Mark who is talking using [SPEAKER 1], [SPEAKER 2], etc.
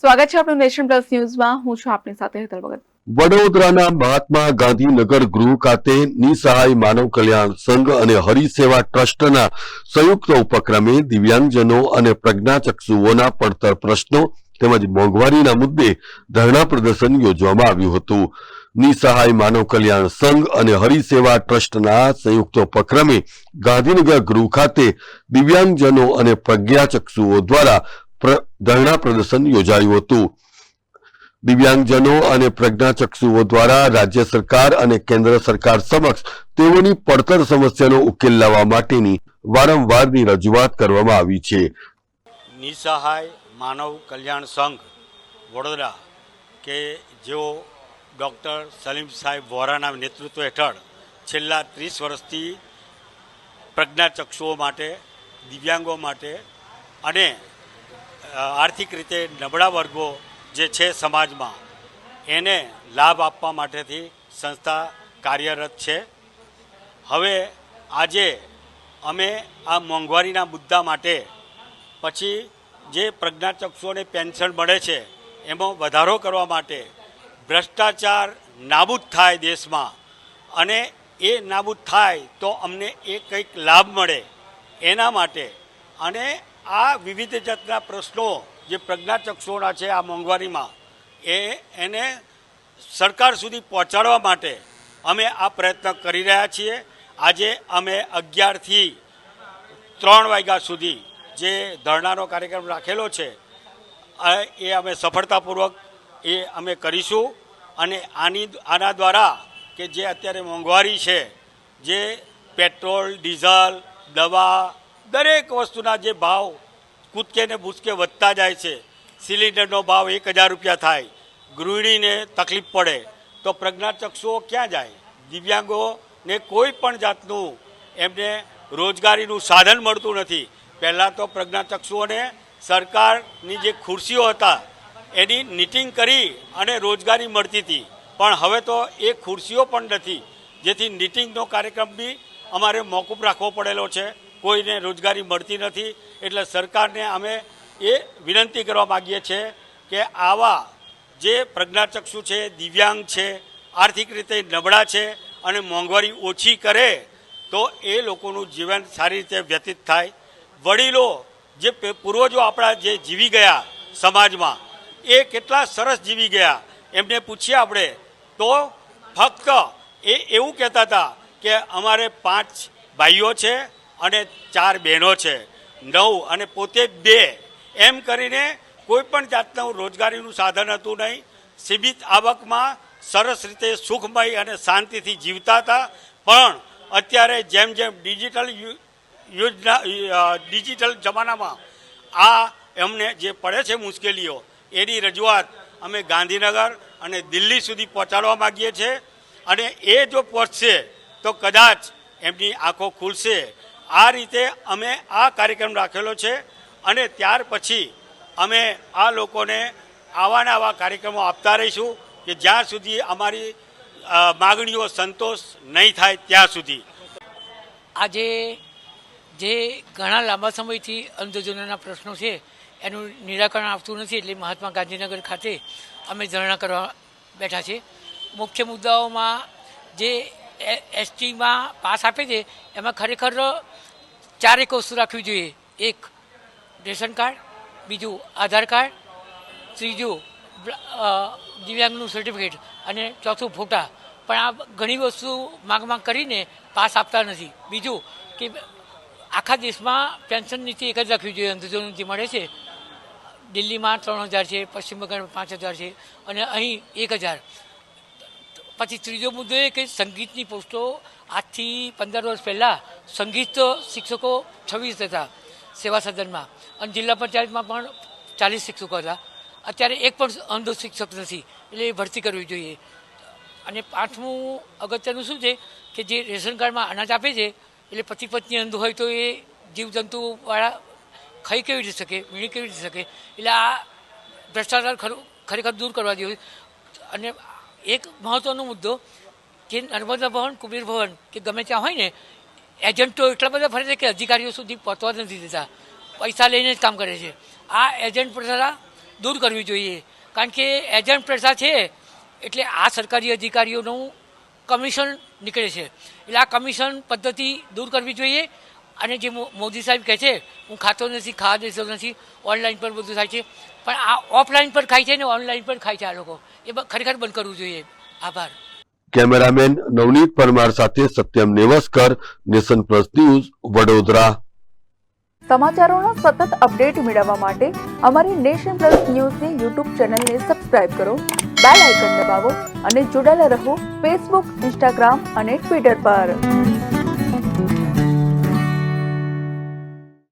[SPEAKER 1] સ્વાગત છે આપનું નેશન પ્લસ ન્યૂઝમાં। હું છું આપની સાથે હેતલ ભગત।
[SPEAKER 2] વડોદરાના મહાત્મા ગાંધીનગર ગૃહ ખાતે નિસહાય માનવ કલ્યાણ સંઘ અને હરિસેવા ટ્રસ્ટના સંયુક્ત ઉપક્રમે દિવ્યાંગજનો અને પ્રજ્ઞાચક્ષુઓના પડતર પ્રશ્નો તેમજ મોંઘવારીના મુદ્દે ધરણા પ્રદર્શન યોજવામાં આવ્યું હતું। નિસહાય માનવ કલ્યાણ સંઘ અને હરિસેવા ટ્રસ્ટના સંયુક્ત ઉપક્રમે ગાંધીનગર ગૃહ ખાતે દિવ્યાંગજનો અને પ્રજ્ઞાચક્ષુઓ દ્વારા ધરણા પ્રદર્શન યોજાયું હતું। દિવ્યાંગજનો અને પ્રજ્ઞાચક્ષુઓ દ્વારા રાજ્ય સરકાર અને કેન્દ્ર સરકાર સમક્ષ તેઓની પડતર સમસ્યાનો ઉકેલ લાવવા માટેની વારંવારની રજૂઆત કરવામાં આવી છે।
[SPEAKER 3] નિસહાય માનવ કલ્યાણ સંઘ વડોદરા કે જેઓ ડૉક્ટર સલીમ સાહેબ વોરાના નેતૃત્વ હેઠળ છેલ્લા 30 વર્ષથી પ્રજ્ઞાચક્ષુઓ માટે, દિવ્યાંગો માટે અને આર્થિક રીતે નબળા વર્ગો જે છે સમાજમાં એને લાભ આપવા માટેથી સંસ્થા કાર્યરત છે। હવે આજે અમે આ મોંઘવારીના મુદ્દા માટે પછી જે પ્રજ્ઞાચક્ષુઓને પેન્શન મળે છે એમાં વધારો કરવા માટે, ભ્રષ્ટાચાર નાબૂદ થાય દેશમાં અને એ નાબૂદ થાય તો અમને એ કંઈક લાભ મળે એના માટે અને આ વિવિધ જાતના પ્રશ્નો જે પ્રજ્ઞાચક્ષુઓના છે આ મોંઘવારીમાં એને સરકાર સુધી પહોંચાડવા માટે અમે આ પ્રયત્ન કરી રહ્યા છીએ। આજે અમે 11 થી 3 વાગ્યા સુધી જે ધરણાનો કાર્યક્રમ રાખેલો છે એ અમે સફળતાપૂર્વક અમે કરીશું અને આના દ્વારા કે જે અત્યારે મોંઘવારી છે, જે પેટ્રોલ, ડીઝલ, દવા દરેક વસ્તુના જે ભાવ કૂદકે ને ભૂસકે વધતા જાય છે, સિલિન્ડરનો ભાવ 1000 રૂપિયા થાય, ગૃહિણીને તકલીફ પડે તો પ્રજ્ઞાચક્ષુઓ ક્યાં જાય? દિવ્યાંગોને કોઈ પણ જાતનું એમને રોજગારીનું સાધન મળતું નથી। પહેલાં તો પ્રજ્ઞાચક્ષુઓને સરકારની જે ખુરશીઓ હતા એની નીટિંગ કરી અને રોજગારી મળતી હતી, પણ હવે તો એ ખુરશીઓ પણ નથી, જેથી નીટિંગનો કાર્યક્રમ બી અમારે મોકૂફ રાખવો પડેલો છે। કોઈને રોજગારી મળતી નથી। એટલે સરકારને અમે એ વિનંતી કરવા માગીએ છીએ કે આવા જે પ્રજ્ઞાચક્ષુ છે, દિવ્યાંગ છે, આર્થિક રીતે નબળા છે અને મોંઘવારી ઓછી કરે તો એ લોકોનું જીવન સારી રીતે વ્યતીત થાય। વડીલો જે પૂર્વજો આપણા જે જીવી ગયા સમાજમાં એ કેટલા સરસ જીવી ગયા એમને પૂછીએ આપણે તો ફક્ત એ એવું કહેતા હતા કે અમારે 5 ભાઈઓ છે અને 4 બહેનો છે, 9 અને પોતે 2 એમ કરીને કોઈ પણ જાતનું રોજગારીનું સાધન હતું નહીં। સીમિત આવકમાં સરસ રીતે સુખમય અને શાંતિથી જીવતા હતા। પણ અત્યારે જેમ જેમ ડિજિટલ જમાનામાં આ એમને જે પડે છે મુશ્કેલીઓ એની રજૂઆત અમે ગાંધીનગર અને દિલ્હી સુધી પહોંચાડવા માગીએ છીએ અને એ જો પહોંચશે તો કદાચ એમની આંખો ખુલશે। આ રીતે અમે આ કાર્યક્રમ રાખેલો છે અને ત્યાર પછી અમે આ લોકોને આવા ને આવા કાર્યક્રમો આપતા રહીશું કે જ્યાં સુધી અમારી માગણીઓ સંતોષ નહીં થાય ત્યાં સુધી।
[SPEAKER 4] આજે જે ઘણા લાંબા સમયથી અંધજનોના પ્રશ્નો છે એનું નિરાકરણ આવતું નથી, એટલે મહાત્મા ગાંધીનગર ખાતે અમે ધરણા કરવા બેઠા છે। મુખ્ય મુદ્દાઓમાં જે એસટીમાં પાસ આપે છે એમાં ખરેખર 4 વસ્તુ રાખવી જોઈએ। 1 રેશન કાર્ડ, બીજું આધાર કાર્ડ, ત્રીજું દિવ્યાંગનું સર્ટિફિકેટ અને ચોથું ફોટા। પણ આ ઘણી વસ્તુ માંગ કરીને પાસ આપતા નથી। બીજું કે આખા દેશમાં પેન્શન નીતિ એક જ રાખવી જોઈએ। અંધજનો જે મળે છે દિલ્હીમાં 3000 છે, પશ્ચિમ બંગાળમાં 5000 છે અને અહીં 1000। પછી ત્રીજો મુદ્દો એ કે સંગીતની પોસ્ટો આજથી 15 વર્ષ પહેલાં સંગીત શિક્ષકો 26 હતા સેવા સદનમાં અને જિલ્લા પંચાયતમાં પણ 40 શિક્ષકો હતા। અત્યારે એક પણ અંધ શિક્ષક નથી, એટલે એ ભરતી કરવી જોઈએ। અને 5મું અગત્યનું શું છે કે જે રેશન કાર્ડમાં અનાજ આપે છે એટલે પતિ પત્ની અંધ હોય તો એ જીવજંતુવાળા ખાઈ કેવી રીતે શકે, વીણી કેવી રીતે શકે? એટલે આ ભ્રષ્ટાચાર ખરેખર દૂર કરવા જોઈએ। અને એક મહત્ત્વનો મુદ્દો કે નર્મદા ભવન, કુબેર ભવન કે ગમે ત્યાં હોય ને એજન્ટો એટલા બધા ફરે છે કે અધિકારીઓ સુધી પહોંચવા નથી દેતા, પૈસા લઈને જ કામ કરે છે। આ એજન્ટ દ્વારા દૂર કરવી જોઈએ. કારણ કે એજન્ટ પ્રથા છે એટલે આ સરકારી અધિકારીઓનું કમિશન નીકળે છે, એટલે આ કમિશન પદ્ધતિ દૂર કરવી જોઈએ. અને જે મોદી સાહેબ કહે છે હું ખાતો નથી, ખાવા દેતો નથી, ઓનલાઈન પર બધું થાય છે, પણ આ ઓફલાઈન પર ખાય છે ને ઓનલાઈન પર ખાય છે આ લોકો, એ ખરેખર બંધ કરવું જોઈએ. આભાર.
[SPEAKER 2] કેમેરામેન નવનીત પરમાર સાથે Satyam Nevaskar, Nation Plus News, Vadodara.
[SPEAKER 1] સમાચારોના સતત અપડેટ મેળવવા માટે અમારી નેશન પ્લસ ન્યૂઝની યુટ્યુબ ચેનલને સબસ્ક્રાઇબ કરો, બેલ આઇકન દબાવો અને જોડાયેલા રહો ફેસબુક, ઇન્સ્ટાગ્રામ અને ટ્વિટર પર.